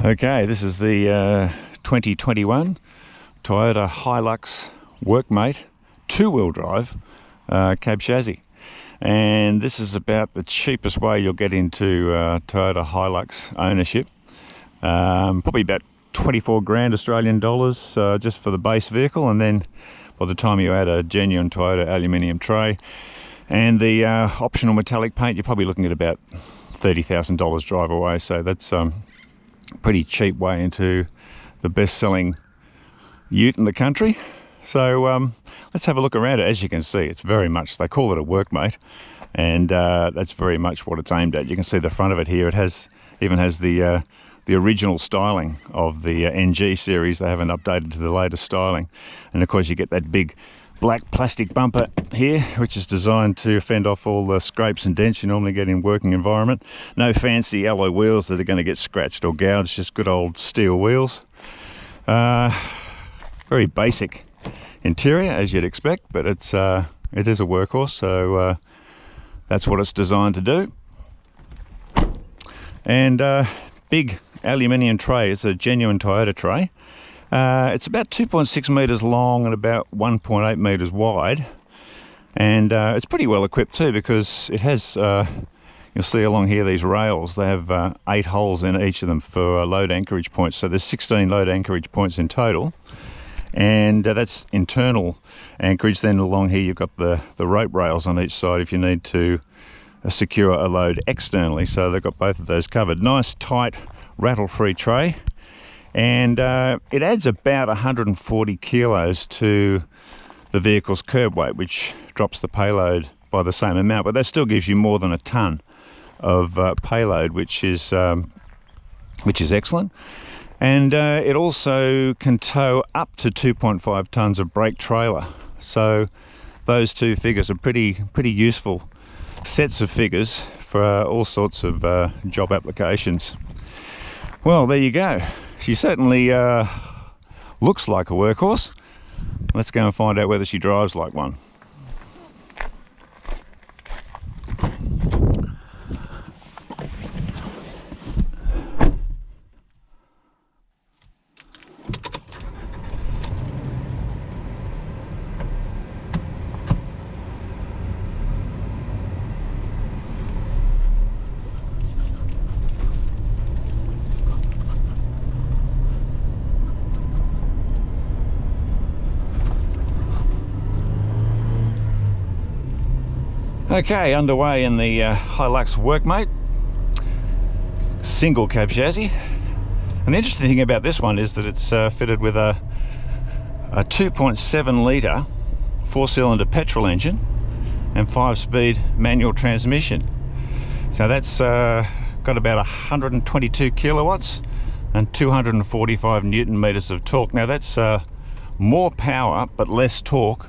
Okay, this is the 2021 Toyota HiLux WorkMate two-wheel drive cab chassis, and this is about the cheapest way you'll get into Toyota HiLux ownership. Probably about 24 grand Australian dollars just for the base vehicle, and then by the time you add a genuine Toyota aluminium tray and the optional metallic paint, you're probably looking at about $30,000 drive away. So that's pretty cheap way into the best-selling ute in the country. So let's have a look around it. As you can see, it's very much, they call it a WorkMate, and that's very much what it's aimed at. You can see the front of it here. It even has the original styling of the NG series. They haven't updated to the latest styling, and of course you get that big black plastic bumper here, which is designed to fend off all the scrapes and dents you normally get in working environment. No fancy alloy wheels that are going to get scratched or gouged, just good old steel wheels. Very basic interior, as you'd expect, but it is a workhorse, so that's what it's designed to do. And big aluminium tray. It's a genuine Toyota tray. It's about 2.6 metres long and about 1.8 metres wide, and it's pretty well equipped too, because it has, you'll see along here these rails, they have 8 holes in each of them for load anchorage points. So there's 16 load anchorage points in total, and that's internal anchorage. Then along here you've got the rope rails on each side if you need to secure a load externally. So they've got both of those covered. Nice tight rattle-free tray. And it adds about 140 kilos to the vehicle's curb weight, which drops the payload by the same amount, but that still gives you more than a ton of payload, which is excellent. And it also can tow up to 2.5 tons of brake trailer. So those two figures are pretty useful sets of figures for all sorts of job applications. Well, there you go. She certainly looks like a workhorse. Let's go and find out whether she drives like one. Okay, underway in the HiLux WorkMate single cab chassis. And the interesting thing about this one is that it's fitted with a 2.7 litre 4-cylinder petrol engine and 5-speed manual transmission. So that's got about 122 kilowatts and 245 newton meters of torque. Now that's more power but less torque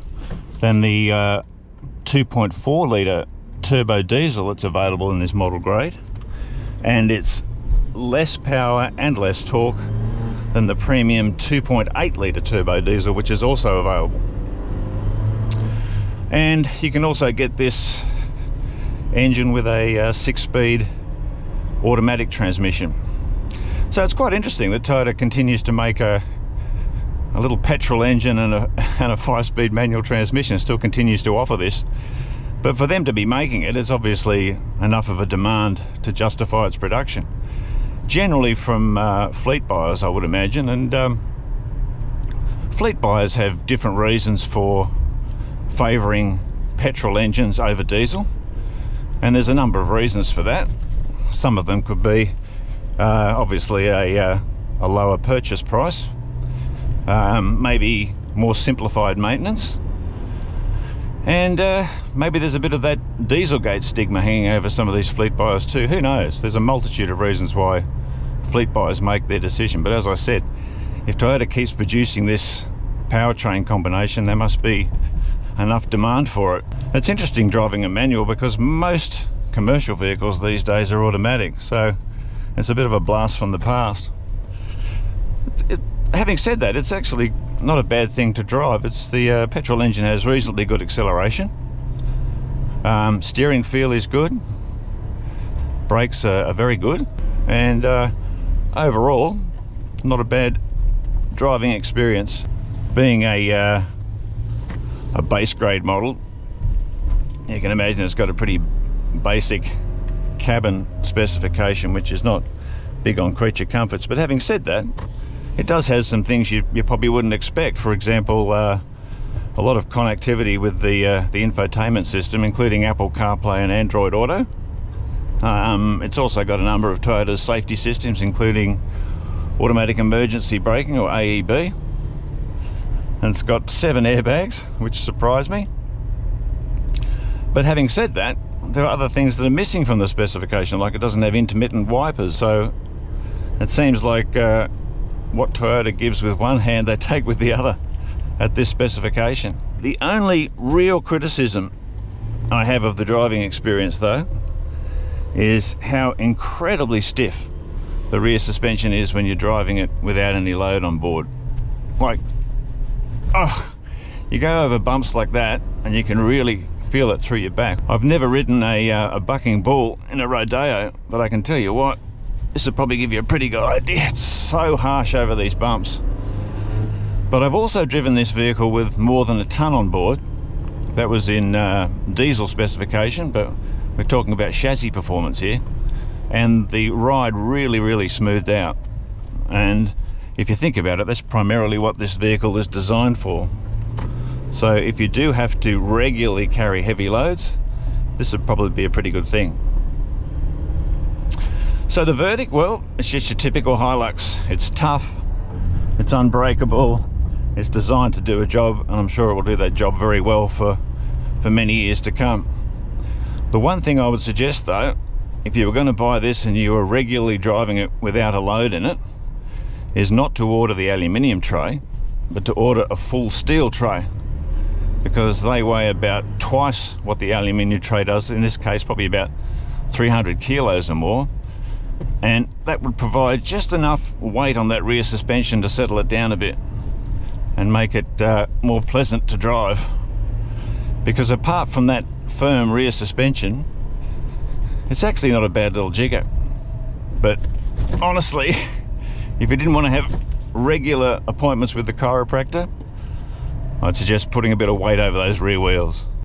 than the 2.4 litre turbo diesel that's available in this model grade, and it's less power and less torque than the premium 2.8 litre turbo diesel, which is also available. And you can also get this engine with a 6-speed automatic transmission. So it's quite interesting that Toyota continues to make a little petrol engine and a 5-speed manual transmission. It still continues to offer this, but for them to be making it, it's obviously enough of a demand to justify its production. Generally from fleet buyers, I would imagine, and fleet buyers have different reasons for favouring petrol engines over diesel, and there's a number of reasons for that. Some of them could be obviously a lower purchase price, maybe more simplified maintenance, and maybe there's a bit of that Dieselgate stigma hanging over some of these fleet buyers too. Who knows? There's a multitude of reasons why fleet buyers make their decision, but as I said, if Toyota keeps producing this powertrain combination, there must be enough demand for it. It's interesting driving a manual because most commercial vehicles these days are automatic, so it's a bit of a blast from the past. Having said that, it's actually not a bad thing to drive. It's the petrol engine has reasonably good acceleration. Steering feel is good. Brakes are very good, and overall, not a bad driving experience. Being a base grade model, you can imagine it's got a pretty basic cabin specification, which is not big on creature comforts. But having said that, it does have some things you probably wouldn't expect. For example, a lot of connectivity with the infotainment system, including Apple CarPlay and Android Auto. It's also got a number of Toyota's safety systems, including automatic emergency braking, or AEB. And it's got 7 airbags, which surprised me. But having said that, there are other things that are missing from the specification, like it doesn't have intermittent wipers. So it seems like what Toyota gives with one hand, they take with the other at this specification. The only real criticism I have of the driving experience, though, is how incredibly stiff the rear suspension is when you're driving it without any load on board. Like, oh, you go over bumps like that and you can really feel it through your back. I've never ridden a bucking bull in a rodeo, but I can tell you what, this will probably give you a pretty good idea. It's so harsh over these bumps. But I've also driven this vehicle with more than a ton on board. That was in diesel specification, but we're talking about chassis performance here. And the ride really smoothed out. And if you think about it, that's primarily what this vehicle is designed for. So if you do have to regularly carry heavy loads, this would probably be a pretty good thing. So the verdict, well, it's just your typical HiLux. It's tough, it's unbreakable, it's designed to do a job, and I'm sure it will do that job very well for many years to come. The one thing I would suggest, though, if you were going to buy this and you were regularly driving it without a load in it, is not to order the aluminium tray, but to order a full steel tray, because they weigh about twice what the aluminium tray does. In this case, probably about 300 kilos or more. And that would provide just enough weight on that rear suspension to settle it down a bit and make it more pleasant to drive. Because apart from that firm rear suspension, it's actually not a bad little jigger. But honestly, if you didn't want to have regular appointments with the chiropractor, I'd suggest putting a bit of weight over those rear wheels.